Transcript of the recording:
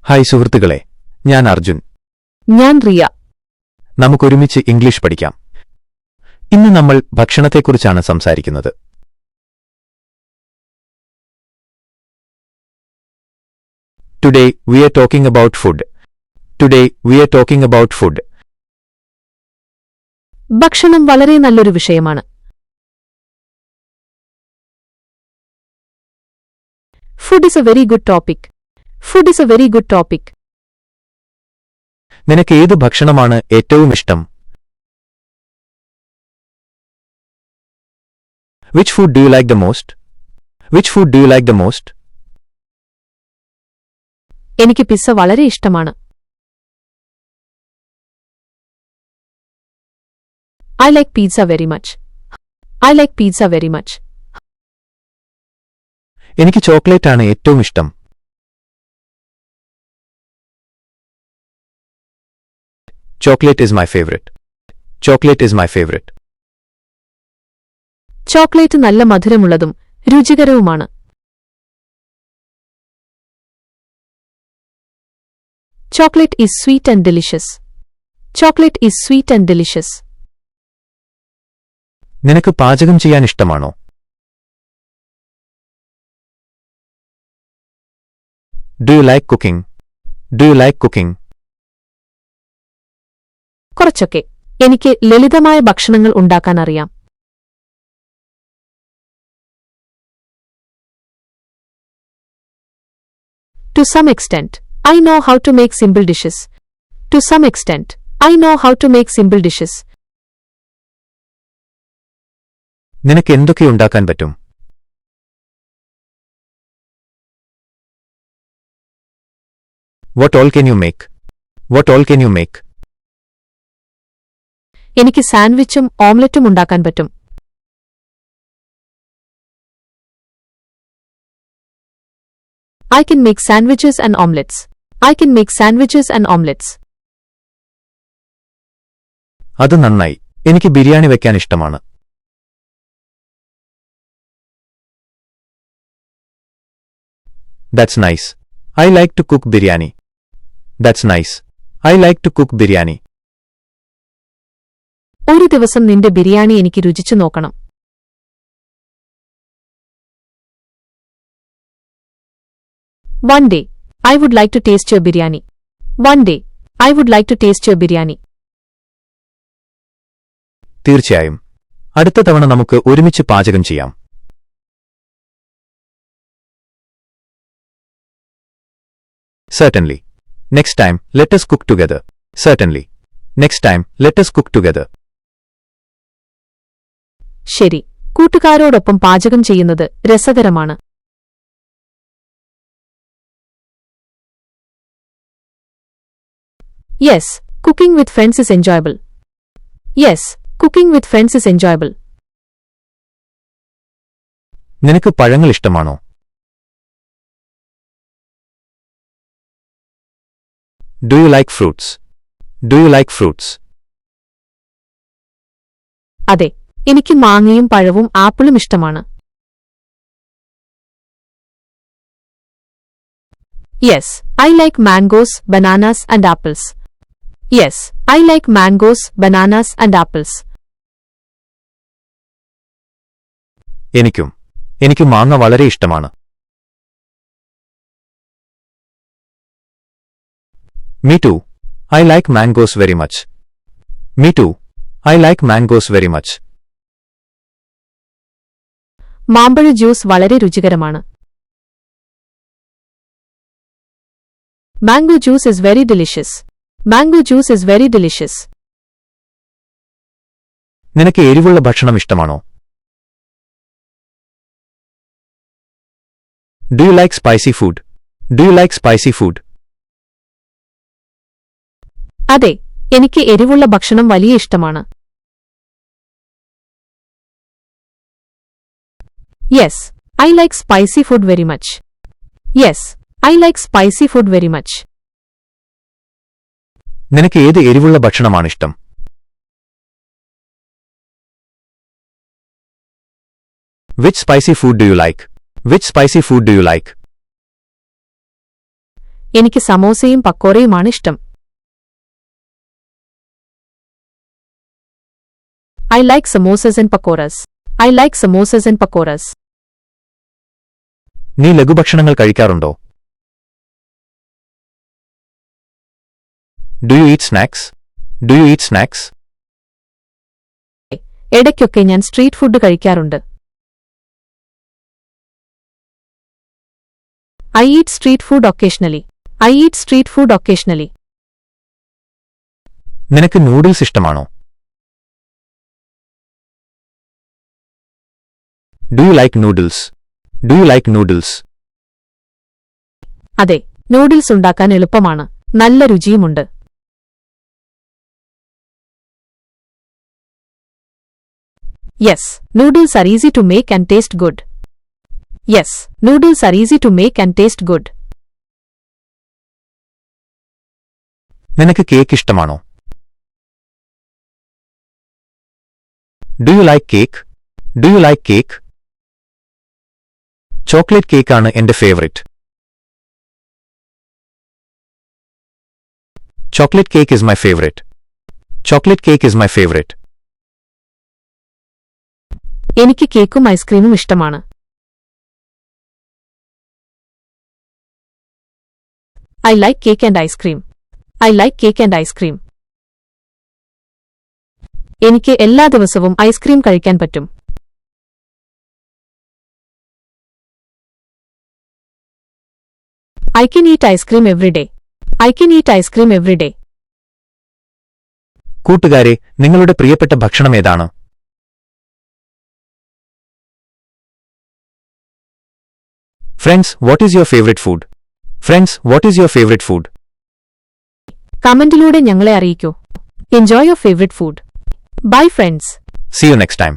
Hi സുഹൃത്തുക്കളെ, ഞാൻ അർജുൻ. ഞാൻ റിയ. നമുക്കൊരുമിച്ച് ഇംഗ്ലീഷ് പഠിക്കാം. ഇന്ന് നമ്മൾ ഭക്ഷണത്തെക്കുറിച്ചാണ് സംസാരിക്കുന്നത്. Today we are talking about food. Today we are talking about food. ഭക്ഷണം വളരെ നല്ലൊരു വിഷയമാണ്. Food is a very good topic. Food is a very good topic. നിനക്ക് ഏത് ഭക്ഷണമാണ് ഏറ്റവും ഇഷ്ടം? Which food do you like the most? Which food do you like the most? എനിക്ക് പിസ്സ വളരെ ഇഷ്ടമാണ്. I like pizza very much. I like pizza very much. എനിക്ക് chocolate ആണ് ഏറ്റവും ഇഷ്ടം. Chocolate is my favorite. Chocolate is my favorite. Chocolate നല്ല മധുരമുള്ളതും രുചികരവുമാണ്. Chocolate is sweet and delicious. Chocolate is sweet and delicious. നിനക്ക് പാചകം ചെയ്യാൻ ഇഷ്ടമാണോ? Do you like cooking? Do you like cooking? കുറച്ചൊക്കെ. എനിക്ക് ലളിതമായ ഭക്ഷണങ്ങൾ ഉണ്ടാക്കാൻ അറിയാം. To some extent, I know how to make simple dishes. To some extent, I know how to make simple dishes. നിനക്ക് എന്തൊക്കെ ഉണ്ടാക്കാൻ പറ്റും? What all can you make? What all can you make? എനിക്ക് സാൻഡ്വിച്ചും ഓംലെറ്റും ഉണ്ടാക്കാൻ പറ്റും. I can make sandwiches and omelets. I can make sandwiches and omelets. അത് നന്നായി. എനിക്ക് ബിരിയാണി വെക്കാൻ ഇഷ്ടമാണ്. That's nice. I like to cook biryani. That's nice. I like to cook biryani. ഒരു ദിവസം നിന്റെ ബിരിയാണി എനിക്ക് രുചിച്ചു നോക്കണം. One day, I would like to taste your biryani. One day, I would like to taste your biryani. തീർച്ചയായും. അടുത്ത തവണ നമുക്ക് ഒരുമിച്ച് പാചകം ചെയ്യാം. Certainly. Next time, let us cook together. Certainly. Next time, let us cook together. ശരി. കൂട്ടുകാരോടൊപ്പം പാചകം ചെയ്യുന്നത് രസകരമാണ്. Yes, cooking with friends is enjoyable. Yes, cooking with friends is enjoyable. നിനക്ക് പഴങ്ങൾ ഇഷ്ടമാണോ? Do you like fruits? Do you like fruits? അതെ, എനിക്ക് മാങ്ങയും പഴവും ആപ്പിളും ഇഷ്ടമാണ്. Yes, I like mangoes, bananas and apples. Yes, I like mangoes, bananas and apples. എനിക്ക് മാങ്ങ വളരെ ഇഷ്ടമാണ്. Me too. I like mangoes very much. Me too. I like mangoes very much. മാമ്പഴ ജ്യൂസ് വളരെ രുചികരമാണ്. Mango juice is very delicious. Mango juice is very delicious. നിനക്ക് എരിവുള്ള ഭക്ഷണം ഇഷ്ടമാണോ? Do you like spicy food? Do you like spicy food? അതെ, എനിക്ക് എരിവുള്ള ഭക്ഷണം വലിയ ഇഷ്ടമാണ്. Yes, I like spicy food very much. Yes, I like spicy food very much. നിനക്ക് ഏത് എരിവുള്ള ഭക്ഷണമാണ് ഇഷ്ടം? Which spicy food do you like? Which spicy food do you like? എനിക്ക് സമോസയും പക്കോറയുമാണ് ഇഷ്ടം. I like samosas and pakoras. I like samosas and pakoras. നീ ലഘുഭക്ഷണങ്ങൾ കഴിക്കാറുണ്ടോ? Do you eat snacks? Do you eat snacks? ഇടയ്ക്കൊക്കെ ഞാൻ സ്ട്രീറ്റ് ഫുഡ് കഴിക്കാറുണ്ട്. I eat street food occasionally. I eat street food occasionally. നിനക്ക് noodles ഇഷ്ടമാണോ? Do you like noodles? Do you like noodles? അതെ, noodles ഉണ്ടാക്കാൻ എളുപ്പമാണ്, നല്ല രുചിയുമുണ്ട്. Yes, noodles are easy to make and taste good. Yes, noodles are easy to make and taste good. നിനക്ക് cake ഇഷ്ടമാണോ? Do you like cake? Do you like cake? Chocolate കേക്കാണ് എന്റെ favourite. Chocolate cake is my favorite. Chocolate cake is my favorite. എനിക്ക് കേക്കും ഐസ്ക്രീമും ഇഷ്ടമാണ്. I like cake and ice cream. I like cake and ice cream. എനിക്ക് എല്ലാ ദിവസവും ice cream കഴിക്കാൻ പറ്റും. I can eat ice cream every day. I can eat ice cream every day. കൂട്ടുകാരെ, നിങ്ങളുടെ പ്രിയപ്പെട്ട ഭക്ഷണം ഏതാണ്? Friends, what is your favorite food? Friends, what is your favorite food? കമന്റിലൂടെ ഞങ്ങളെ അറിയിക്കൂ. Enjoy your favorite food. Bye friends. See you next time.